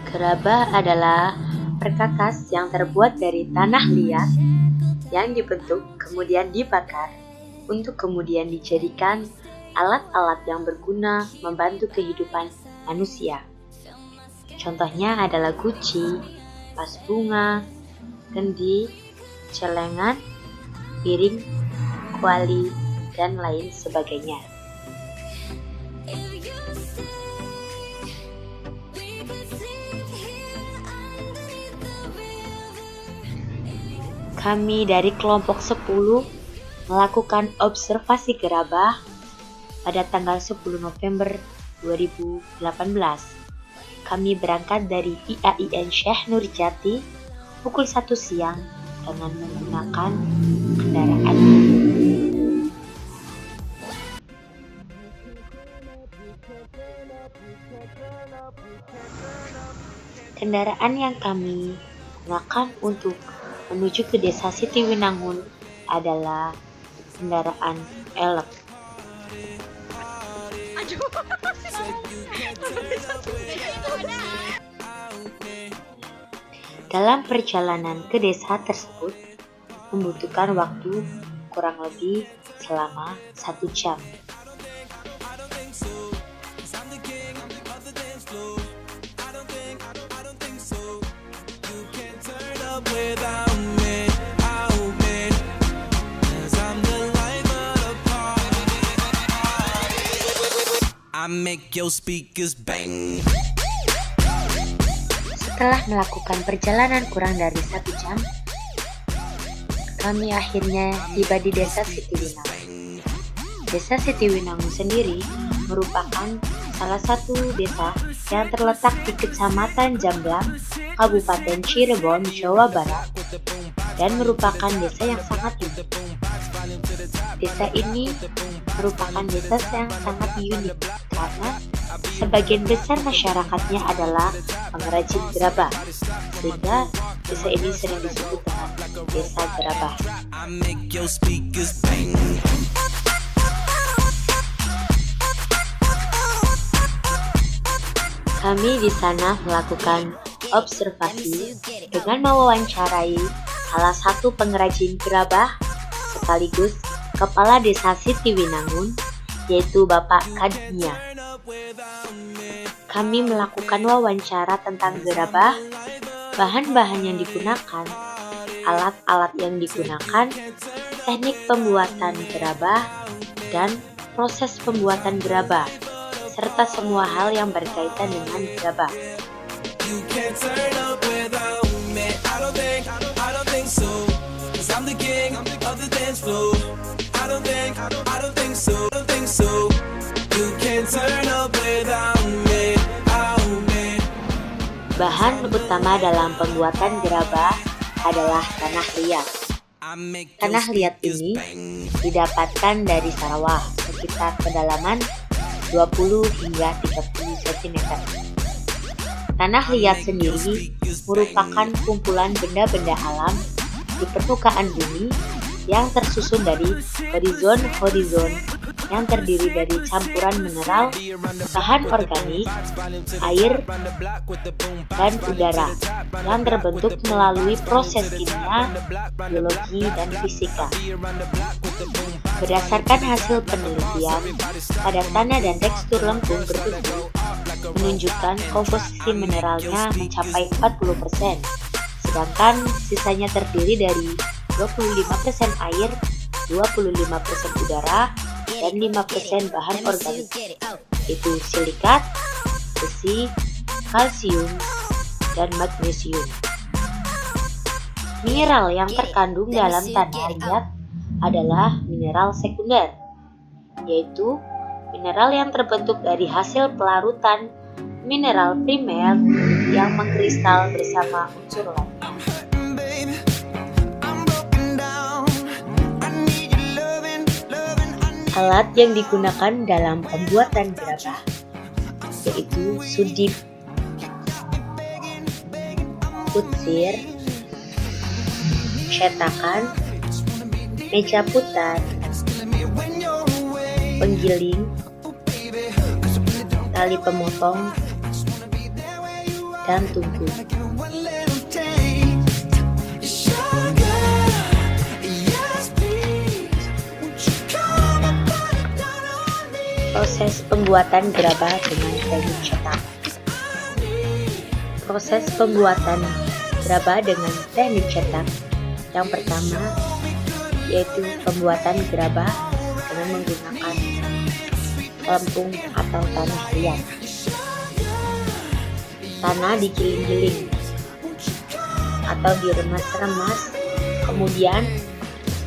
Gerabah adalah perkakas yang terbuat dari tanah liat yang dibentuk kemudian dibakar untuk kemudian dijadikan alat-alat yang berguna membantu kehidupan manusia. Contohnya adalah guci, vas bunga, kendi, celengan, piring, kuali, dan lain sebagainya. Kami dari kelompok 10 melakukan observasi gerabah pada tanggal 10 November 2018. Kami berangkat dari IAIN Syekh Nurjati pukul 1 siang dengan menggunakan kendaraan. Kendaraan yang kami gunakan untuk menuju ke desa Sitiwinangun adalah kendaraan elek. Dalam perjalanan ke desa tersebut membutuhkan waktu kurang lebih selama 1 jam. Setelah melakukan perjalanan kurang dari 1 jam, kami akhirnya tiba di desa Sitiwinangun. Desa Sitiwinangun sendiri merupakan salah satu desa yang terletak di Kecamatan Jamblang, Kabupaten Cirebon, Jawa Barat, dan merupakan desa yang sangat unik. Desa ini merupakan desa yang sangat unik karena sebagian besar masyarakatnya adalah pengrajin gerabah, sehingga desa ini sering disebut dengan desa gerabah. Kami di sana melakukan observasi dengan mewawancarai salah satu pengrajin gerabah sekaligus kepala desa Sitiwinangun, yaitu Bapak Kadnia. Kami melakukan wawancara tentang gerabah, bahan-bahan yang digunakan, alat-alat yang digunakan, teknik pembuatan gerabah, dan proses pembuatan gerabah, serta semua hal yang berkaitan dengan gerabah. Bahan utama dalam pembuatan gerabah adalah tanah liat. Tanah liat ini didapatkan dari sawah sekitar kedalaman 20 hingga 30 cm. Tanah liat sendiri merupakan kumpulan benda-benda alam di permukaan bumi yang tersusun dari horizon yang terdiri dari campuran mineral, bahan organik, air, dan udara yang terbentuk melalui proses kimia, biologi, dan fisika. Berdasarkan hasil penelitian, padan tanah dan tekstur lempung bertubuh menunjukkan komposisi mineralnya mencapai 40%, sedangkan sisanya terdiri dari 25% air, 25% udara, dan 5% bahan organik, yaitu silikat, besi, kalsium, dan magnesium. Mineral yang terkandung dalam tanah liat adalah mineral sekunder, yaitu mineral yang terbentuk dari hasil pelarutan mineral primer yang mengkristal bersama unsur lainnya. Alat yang digunakan dalam pembuatan gerabah yaitu sudip, kutsir, cetakan, meja putar, penggiling, tali pemotong, dan tungku. Proses pembuatan gerabah dengan teknik cetak. Proses pembuatan gerabah dengan teknik cetak yang pertama yaitu pembuatan gerabah dengan menggunakan lempung atau tanah liat. Tanah digiling-giling atau diremas-remas, kemudian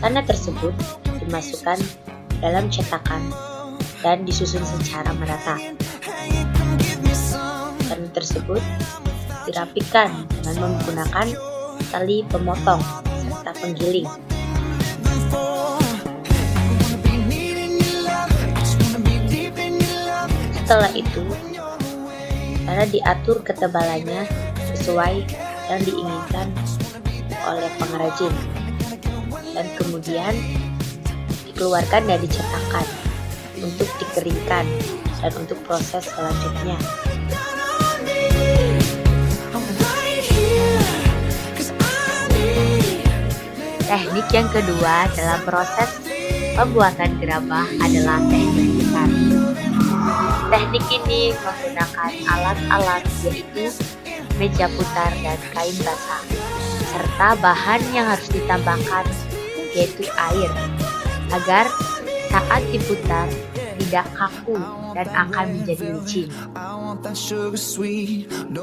tanah tersebut dimasukkan dalam cetakan dan disusun secara merata. Tanah tersebut dirapikan dengan menggunakan tali pemotong serta penggiling. Setelah itu, tanah diatur ketebalannya sesuai yang diinginkan oleh pengrajin dan kemudian dikeluarkan dari cetakan untuk dikeringkan dan untuk proses selanjutnya. Teknik yang kedua dalam proses pembuatan gerabah adalah teknik putar. Teknik ini menggunakan alat-alat yaitu meja putar dan kain basah, serta bahan yang harus ditambahkan yaitu air, agar saat diputar tidak kaku dan akan menjadi licin.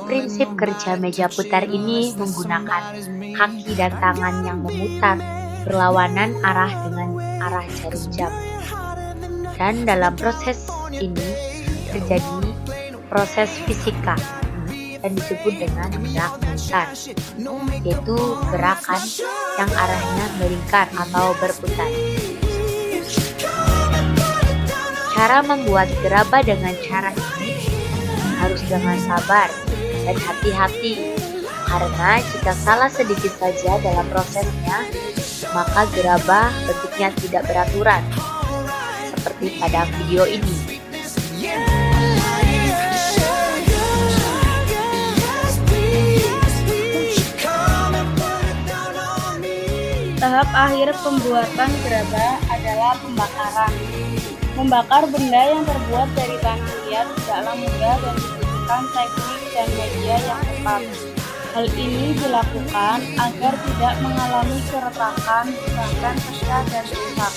Prinsip kerja meja putar ini menggunakan kaki dan tangan yang memutar berlawanan arah dengan arah jarum jam. Dan dalam proses ini terjadi proses fisika dan disebut dengan gerak putar, yaitu gerakan yang arahnya melingkar atau berputar. Cara membuat gerabah dengan cara ini harus dengan sabar dan hati-hati, karena jika salah sedikit saja dalam prosesnya, maka gerabah bentuknya tidak beraturan, seperti pada video ini. Tahap akhir pembuatan gerabah adalah pembakaran. Membakar benda yang terbuat dari tanah liat tidaklah mudah dan dibutuhkan teknik dan media yang tepat. Hal ini dilakukan agar tidak mengalami keretakan, bahkan pecah dan rusak.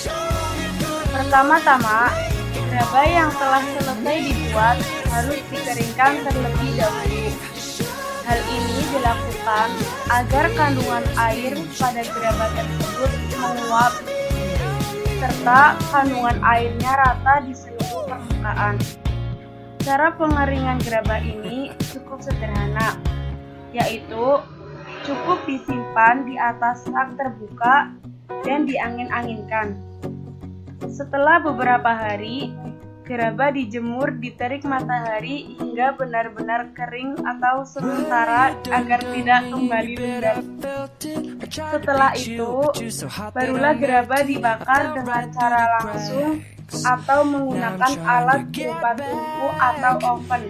Pertama-tama, gerabah yang telah selesai dibuat harus dikeringkan terlebih dahulu. Hal ini dilakukan agar kandungan air pada gerabah tersebut menguap serta kandungan airnya rata di seluruh permukaan. Cara pengeringan gerabah ini cukup sederhana, yaitu cukup disimpan di atas rak terbuka dan diangin-anginkan. Setelah beberapa hari, gerabah dijemur di terik matahari hingga benar-benar kering atau sementara agar tidak kembali lembab. Setelah itu, barulah gerabah dibakar dengan cara langsung atau menggunakan alat berupa tungku atau oven.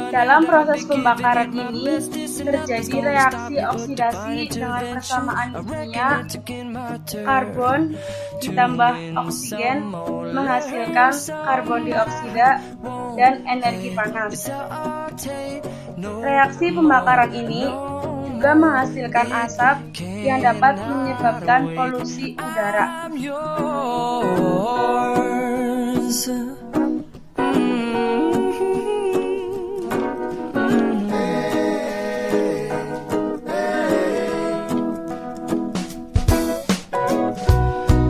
Dalam proses pembakaran ini terjadi reaksi oksidasi dengan persamaan kimia karbon ditambah oksigen menghasilkan karbon dioksida dan energi panas. Reaksi pembakaran ini juga menghasilkan asap yang dapat menyebabkan polusi udara.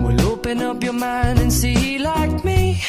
Well, open up your mind and see like me.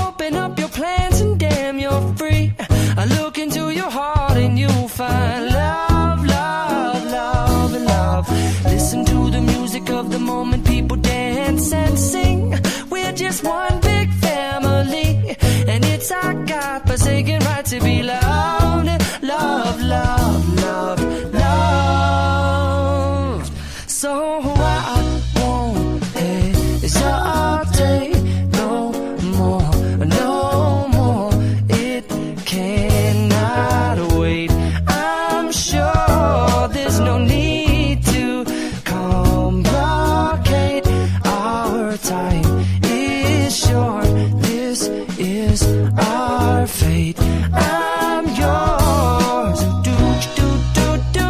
Open up your plans and damn, you're free. I look into your heart and you'll find love, love, love, and love. Listen to the music of the moment, people dance and sing. We're just one big family, and it's our God-forsaken right to be loved, love, love, love, love. So I won't hesitate no more, no more. It cannot wait. time is short. This is our fate. I'm yours. Do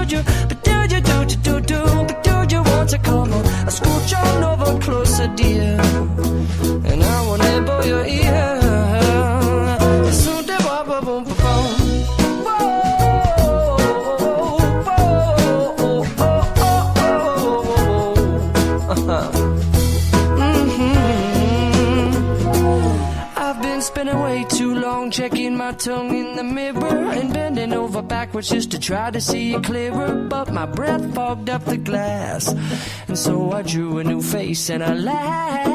you, but do you want to come on? I scooch on over closer, dear, and I wanna nibble your ear. Spending way too long checking my tongue in the mirror and bending over backwards just to try to see it clearer, but my breath fogged up the glass, and so I drew a new face and I laughed.